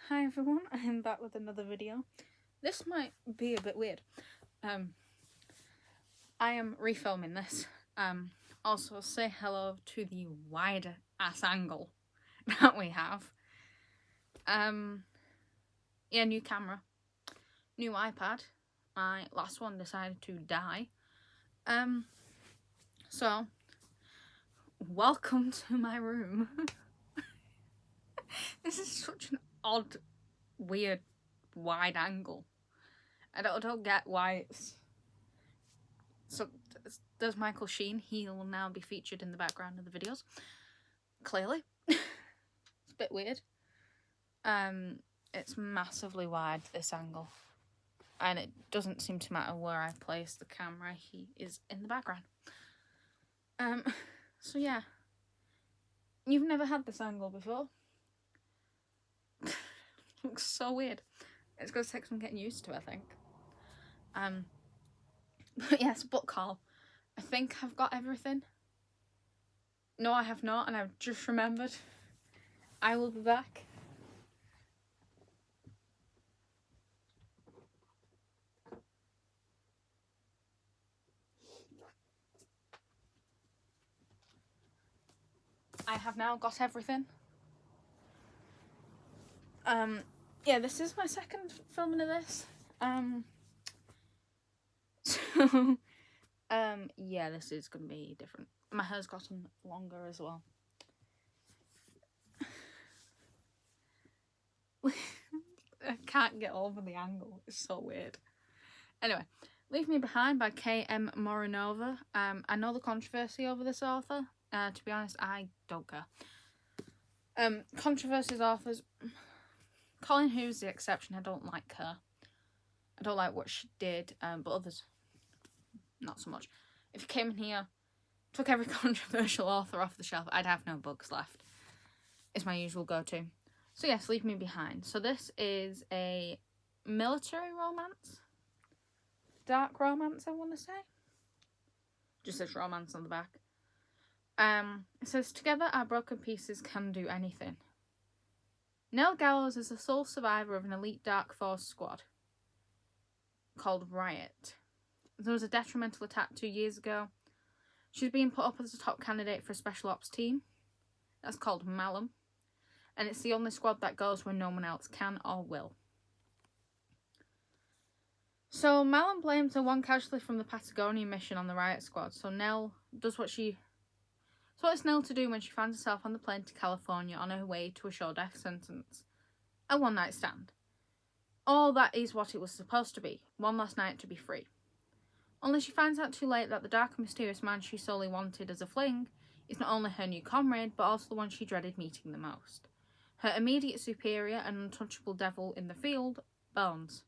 Hi everyone, I'm back with another video. This might be a bit weird. I am refilming this. Also say hello to the wide ass angle that we have. New camera, new iPad. My last one decided to die. So welcome to my room. This is such an odd, weird, wide angle. I don't get why it's so. Does Michael Sheen? He will now be featured in the background of the videos. Clearly, it's a bit weird. It's massively wide, this angle, and it doesn't seem to matter where I place the camera. He is in the background. So yeah, you've never had this angle before. Looks so weird. It's gonna take some getting used to, I think. But yes, book haul. I think I've got everything. No, I have not, and I've just remembered. I will be back. I have now got everything. Yeah, this is my second filming of this. So, yeah, this is gonna be different. My hair's gotten longer as well. I can't get over the angle. It's so weird. Anyway, Leave Me Behind by K.M. Morinova. I know the controversy over this author. To be honest, I don't care. Controversies authors. Colleen Hoover's the exception. I don't like her. I don't like what she did, but others, not so much. If you came in here, took every controversial author off the shelf, I'd have no books left. It's my usual go-to. So yes, Leave Me Behind. So this is a military romance. Dark romance, I want to say. Just says romance on the back. It says, together our broken pieces can do anything. Nell Gallows is the sole survivor of an elite Dark Force squad called Riot. There was a detrimental attack 2 years ago. She's being put up as a top candidate for a special ops team. That's called Malum. And it's the only squad that goes when no one else can or will. So Malum blames the one casualty from the Patagonia mission on the Riot squad. So Nell does what it's Nell to do when she finds herself on the plane to California on her way to a sure death sentence. A one-night stand. Or that is what it was supposed to be. One last night to be free. Only she finds out too late that the dark and mysterious man she solely wanted as a fling is not only her new comrade, but also the one she dreaded meeting the most. Her immediate superior and untouchable devil in the field, Bones.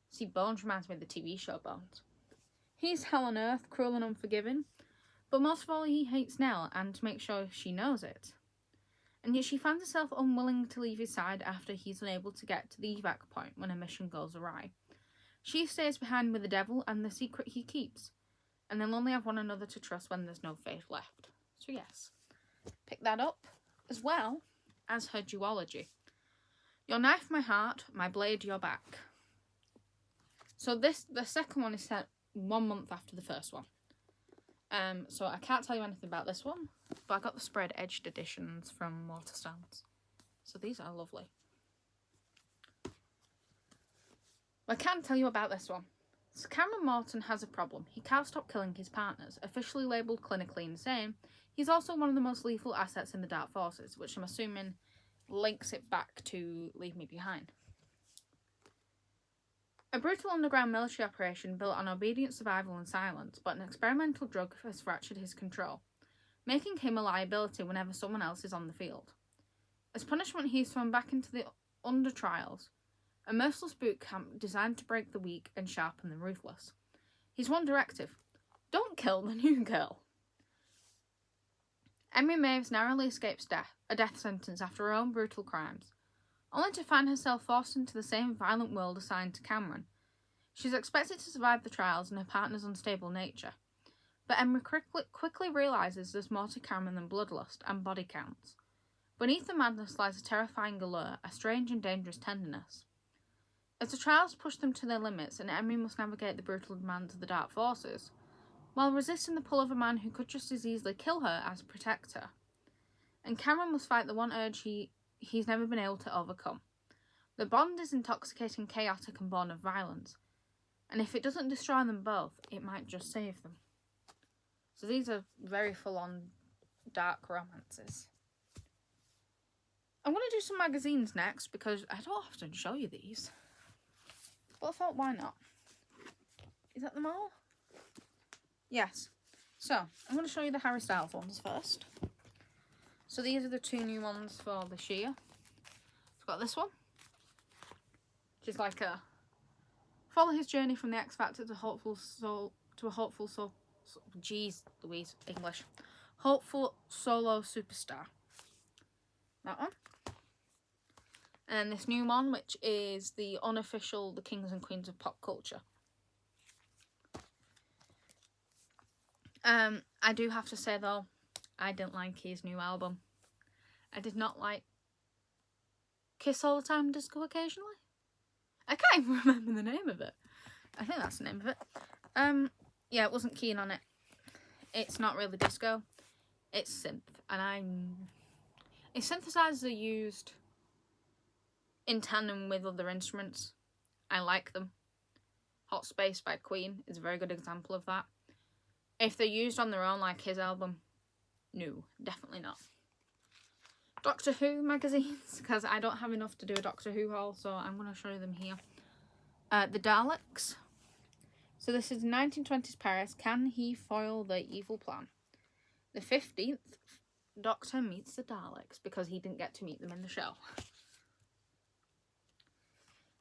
See, Bones reminds me of the TV show Bones. He's hell on earth, cruel and unforgiving, but most of all he hates Nell and makes sure she knows it. And yet she finds herself unwilling to leave his side after he's unable to get to the evac point when her mission goes awry. She stays behind with the devil and the secret he keeps, and they'll only have one another to trust when there's no faith left. So yes, pick that up, as well as her duology. Your knife, my heart, my blade, your back. So the second one is set 1 month after the first one. So I can't tell you anything about this one, but I got the spread edged editions from Waterstones. So these are lovely. I can tell you about this one. So Cameron Morton has a problem. He can't stop killing his partners. Officially labelled clinically insane, he's also one of the most lethal assets in the Dark Forces, which I'm assuming links it back to Leave Me Behind. A brutal underground military operation built on obedient survival and silence, but an experimental drug has fractured his control, making him a liability whenever someone else is on the field. As punishment, he is thrown back into the Under Trials, a merciless boot camp designed to break the weak and sharpen the ruthless. His one directive: don't kill the new girl. Emery Maves narrowly escapes a death sentence after her own brutal crimes, only to find herself forced into the same violent world assigned to Cameron. She's expected to survive the trials and her partner's unstable nature, but Emery quickly realises there's more to Cameron than bloodlust and body counts. Beneath the madness lies a terrifying allure, a strange and dangerous tenderness. As the trials push them to their limits, and Emery must navigate the brutal demands of the dark forces, while resisting the pull of a man who could just as easily kill her as protect her. And Cameron must fight the one urge he's never been able to overcome. The bond is intoxicating, chaotic, and born of violence. And if it doesn't destroy them both, it might just save them. So these are very full-on dark romances. I'm going to do some magazines next because I don't often show you these. But I thought, why not? Is that them all? Yes. So, I'm going to show you the Harry Styles ones first. So these are the 2 new ones for this year. I've got this one, which is like a follow his journey from the X Factor to a hopeful solo superstar. That one. And this new one, which is the unofficial The Kings and Queens of Pop Culture. I do have to say though, I didn't like his new album. I did not like Kiss All the Time, Disco Occasionally. I can't even remember the name of it. I think that's the name of it. Yeah, I wasn't keen on it. It's not really disco. It's synth. And its synthesizers are used in tandem with other instruments. I like them. Hot Space by Queen is a very good example of that. If they're used on their own like his album, no, definitely not. Doctor Who magazines, because I don't have enough to do a Doctor Who haul, so I'm going to show you them here. The Daleks. So this is 1920s Paris. Can he foil the evil plan? The 15th Doctor meets the Daleks because he didn't get to meet them in the show.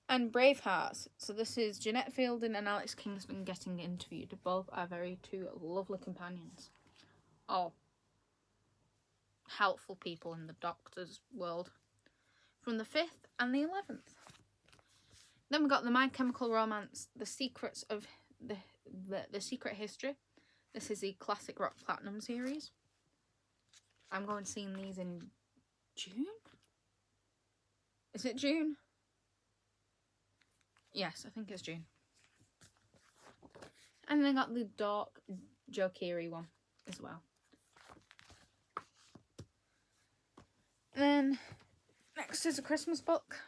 And Bravehearts. So this is Jeanette Fielding and Alex Kingston getting interviewed. Both are very 2 lovely companions. Oh, helpful people in the Doctor's world. From the 5th and the 11th. Then we got the My Chemical Romance, The Secrets of the Secret History. This is the Classic Rock Platinum series. I'm going to see these in June? Is it June? Yes, I think it's June. And then got the Dark Joe Keery one as well. Then next is a Christmas book.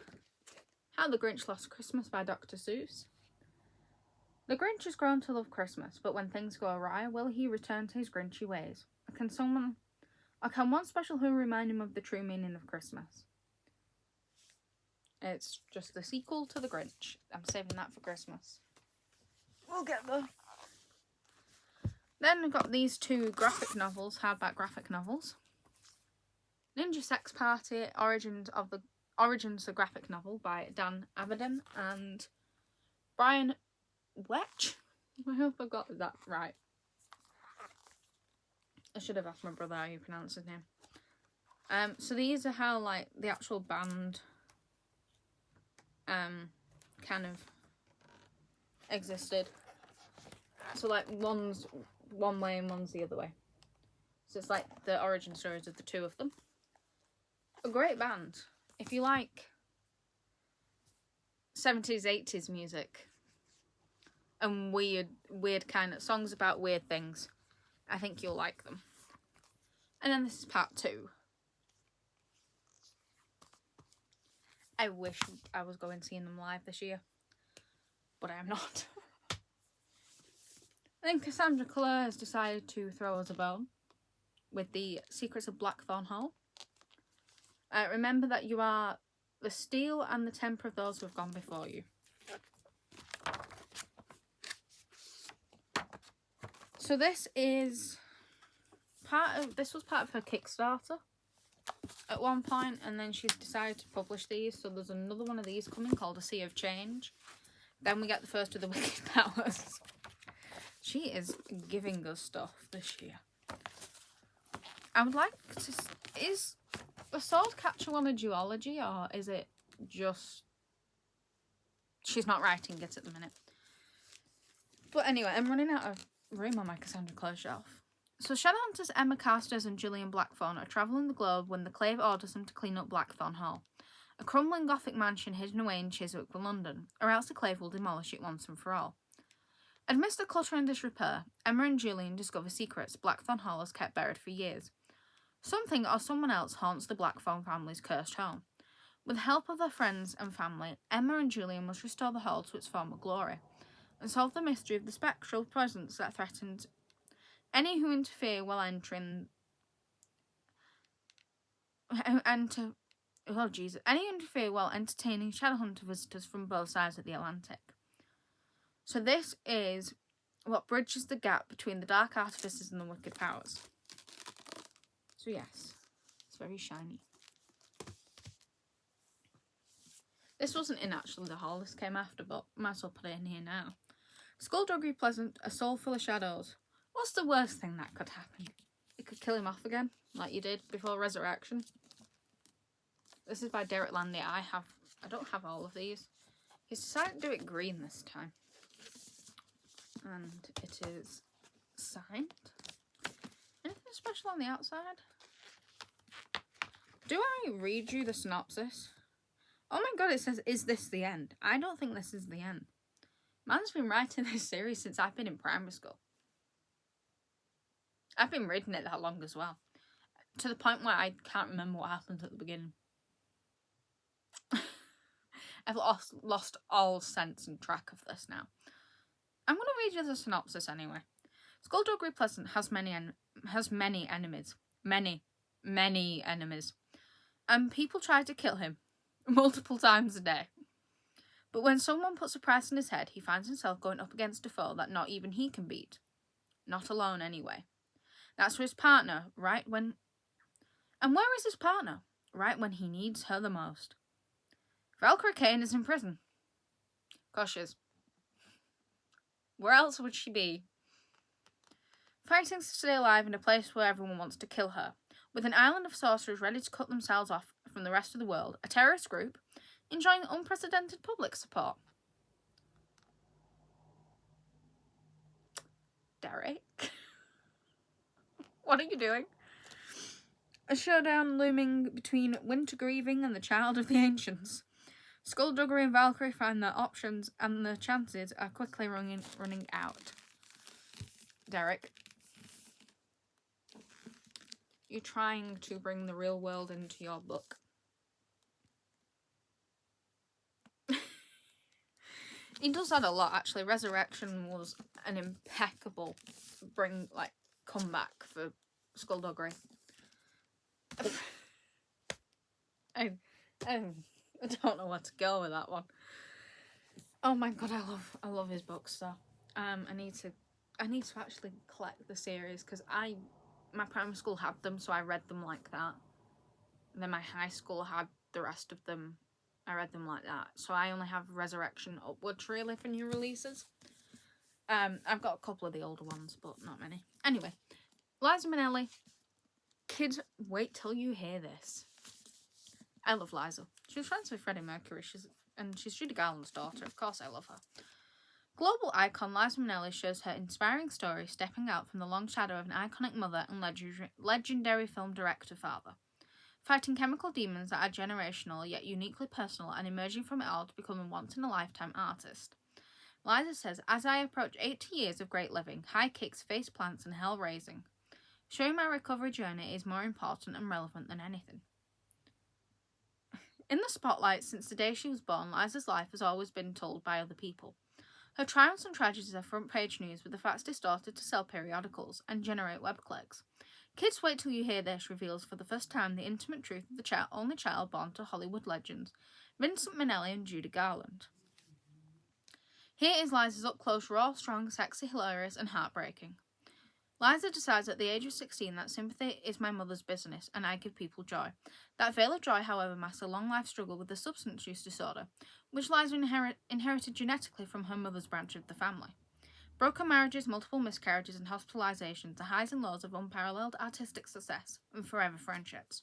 How the Grinch Lost Christmas by Dr. Seuss. The Grinch has grown to love Christmas, but when things go awry, will he return to his Grinchy ways? Or can one special who remind him of the true meaning of Christmas? It's just the sequel to The Grinch. I'm saving that for Christmas. We'll get there. Then we've got these 2 graphic novels, hardback graphic novels. Ninja Sex Party, Origins of the Graphic Novel by Dan Avidan and Brian Wetch. I hope I got that right. I should have asked my brother how you pronounce his name. So these are how like the actual band kind of existed. So like one's one way and one's the other way. So it's like the origin stories of the 2 of them. A great band. If you like 70s, 80s music and weird kind of songs about weird things, I think you'll like them. And then this is part 2. I wish I was going seeing them live this year, but I am not. Then Cassandra Clare has decided to throw us a bone with the Secrets of Blackthorn Hall. Remember that you are the steel and the temper of those who have gone before you. So this was part of her Kickstarter at one point, and then she's decided to publish these. So there's another one of these coming called A Sea of Change. Then we get the first of the Wicked Powers. She is giving us stuff this year. I would like to... Is the Swordcatcher one a duology, or is it just... She's not writing it at the minute. But anyway, I'm running out of room on my Cassandra Clare shelf. So Shadowhunters Emma Carstairs and Gillian Blackthorne are travelling the globe when the Clave orders them to clean up Blackthorne Hall, a crumbling Gothic mansion hidden away in Chiswick, London, or else the Clave will demolish it once and for all. Amidst the clutter and disrepair, Emma and Julian discover secrets Blackthorne Hall has kept buried for years. Something or someone else haunts the Blackthorne family's cursed home. With the help of their friends and family, Emma and Julian must restore the hall to its former glory, and solve the mystery of the spectral presence that threatens any who interfere while entering. Any who interfere while entertaining Shadowhunter visitors from both sides of the Atlantic. So this is what bridges the gap between the dark artifices and the wicked powers. So yes, it's very shiny. This wasn't in actually the haul, this came after, but might as well put it in here now. Skullduggery Pleasant, a soul full of shadows. What's the worst thing that could happen? It could kill him off again, like you did before Resurrection. This is by Derek Landy. I don't have all of these. He's decided to do it green this time. And it is signed. Anything special on the outside? Do I read you the synopsis? Oh my god, it says, is this the end? I don't think this is the end. Man's been writing this series since I've been in primary school. I've been reading it that long as well. To the point where I can't remember what happened at the beginning. I've lost all sense and track of this now. I'm going to read you the synopsis anyway. Skullduggery Pleasant has many enemies. Many enemies. And people try to kill him multiple times a day. But when someone puts a price on his head, he finds himself going up against a foe that not even he can beat. Not alone, anyway. That's for his partner, right when... And where is his partner? Right when he needs her the most. Valkyrie Kane is in prison. Of course she is. Where else would she be? Fighting to stay alive in a place where everyone wants to kill her. With an island of sorcerers ready to cut themselves off from the rest of the world, a terrorist group enjoying unprecedented public support. Derek? What are you doing? A showdown looming between Winter Grieving and the Child of the Ancients. Skullduggery and Valkyrie find their options and their chances are quickly running out. Derek. You're trying to bring the real world into your book. He does that a lot, actually. Resurrection was an impeccable comeback for Skullduggery. I don't know where to go with that one. Oh my god, I love his books though. I need to actually collect the series because my primary school had them, so I read them like that. And then my high school had the rest of them. I read them like that. So I only have Resurrection upwards really for new releases. I've got a couple of the older ones, but not many. Anyway, Liza Minnelli. Kids, wait till you hear this. I love Liza. She was friends with Freddie Mercury. She's Judy Garland's daughter. Of course I love her. Global icon Liza Minnelli shows her inspiring story stepping out from the long shadow of an iconic mother and legendary film director father. Fighting chemical demons that are generational yet uniquely personal and emerging from it all to become a once-in-a-lifetime artist. Liza says, as I approach 80 years of great living, high kicks, face plants and hell raising, showing my recovery journey is more important and relevant than anything. In the spotlight since the day she was born, Liza's life has always been told by other people. Her triumphs and tragedies are front-page news with the facts distorted to sell periodicals and generate web clicks. Kids, wait till you hear this reveals for the first time the intimate truth of the only child born to Hollywood legends, Vincent Minnelli and Judy Garland. Here is Liza's up-close, raw, strong, sexy, hilarious, and heartbreaking. Liza decides at the age of 16 that sympathy is my mother's business and I give people joy. That veil of joy, however, masks a long life struggle with the substance use disorder, which Liza inherited genetically from her mother's branch of the family. Broken marriages, multiple miscarriages, and hospitalizations, the highs and lows of unparalleled artistic success and forever friendships,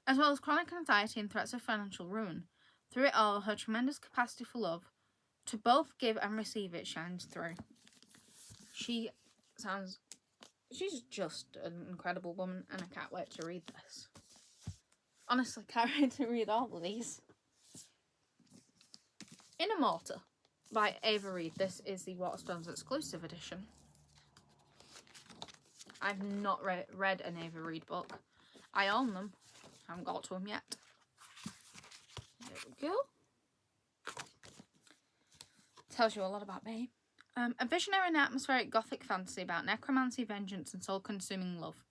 as well as chronic anxiety and threats of financial ruin. Through it all, her tremendous capacity for love, to both give and receive it, shines through. She she's just an incredible woman, and I can't wait to read this. Honestly, can't wait to read all of these. Inner Mortar by Ava Reid. This is the Waterstones exclusive edition. I've not read an Ava Reid book. I own them. Haven't got to them yet. There we go. Tells you a lot about me. A visionary and atmospheric gothic fantasy about necromancy, vengeance, and soul-consuming love.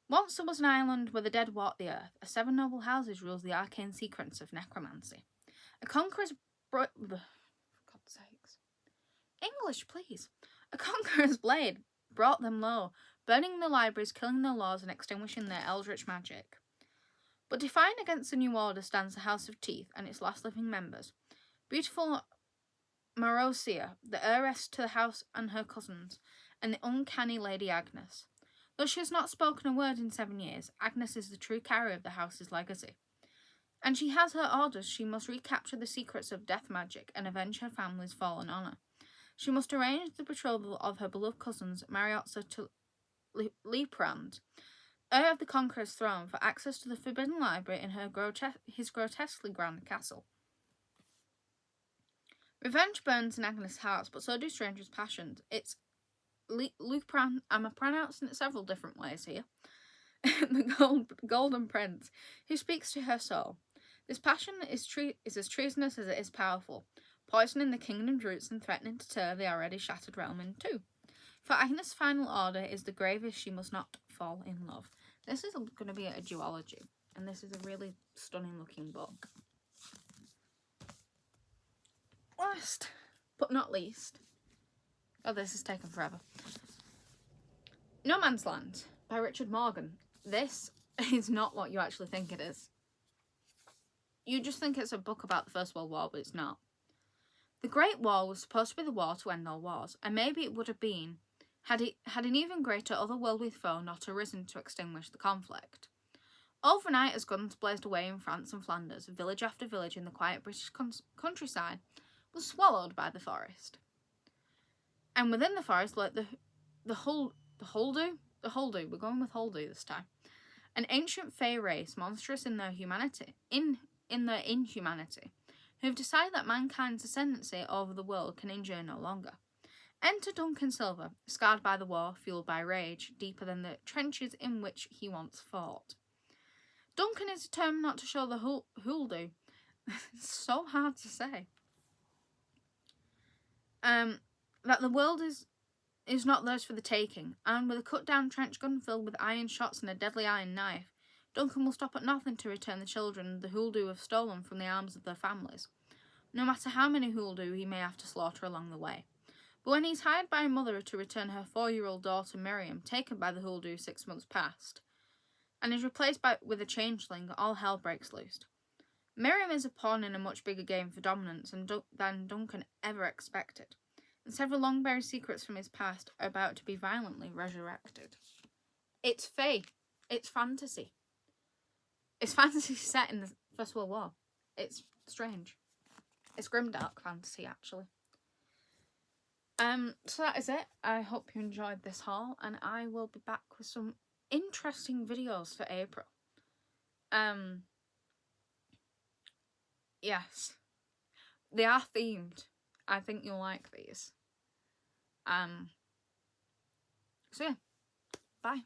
Once there was an island where the dead walked the earth. A 7 noble houses rules the arcane secrets of necromancy. A conqueror's for God's sakes. English, please. A conqueror's blade brought them low, burning their libraries, killing their laws, and extinguishing their eldritch magic. But defiant against the new order stands the House of Teeth and its last living members. Beautiful Marozia, the heiress to the house and her cousins, and the uncanny Lady Agnes. Though she has not spoken a word in 7 years, Agnes is the true carrier of the house's legacy. And she has her orders. She must recapture the secrets of death magic and avenge her family's fallen honour. She must arrange the betrothal of her beloved cousins, Mariotza to Liprand, heir of the Conqueror's throne, for access to the Forbidden Library in his grotesquely grand castle. Revenge burns in Agnes' heart, but so do strangers' passions. It's Liprand, I'm pronouncing it several different ways here, the Golden Prince, who speaks to her soul. This passion is as treasonous as it is powerful, poisoning the kingdom's roots and threatening to tear the already shattered realm in two. For Agnes' final order is the gravest she must not fall in love. This is going to be a duology, and this is a really stunning looking book. Last but not least, oh, this has taken forever. No Man's Land by Richard Morgan. This is not what you actually think it is. You just think it's a book about the First World War, but it's not. The Great War was supposed to be the war to end all wars, and maybe it would have been had an even greater otherworldly foe not arisen to extinguish the conflict. Overnight, as guns blazed away in France and Flanders, village after village in the quiet British countryside was swallowed by the forest. And within the forest, like the Holdu, we're going with Holdu this time, an ancient Fey race, monstrous in their humanity, in their inhumanity, who have decided that mankind's ascendancy over the world can endure no longer. Enter Duncan Silver, scarred by the war, fueled by rage, deeper than the trenches in which he once fought. Duncan is determined not to show the Holdu. It's so hard to say. That the world is not theirs for the taking, and with a cut-down trench gun filled with iron shots and a deadly iron knife, Duncan will stop at nothing to return the children the Holdu have stolen from the arms of their families, no matter how many Holdu he may have to slaughter along the way. But when he's hired by a mother to return her 4-year-old daughter Miriam, taken by the Holdu 6 months past, and is replaced with a changeling, all hell breaks loose. Miriam is a pawn in a much bigger game for dominance than Duncan ever expected, and several long-buried secrets from his past are about to be violently resurrected. It's Fae. It's fantasy. It's fantasy set in the First World War. It's strange. It's grimdark fantasy, actually. So that is it. I hope you enjoyed this haul, and I will be back with some interesting videos for April. Yes. They are themed. I think you'll like these. So yeah. Bye.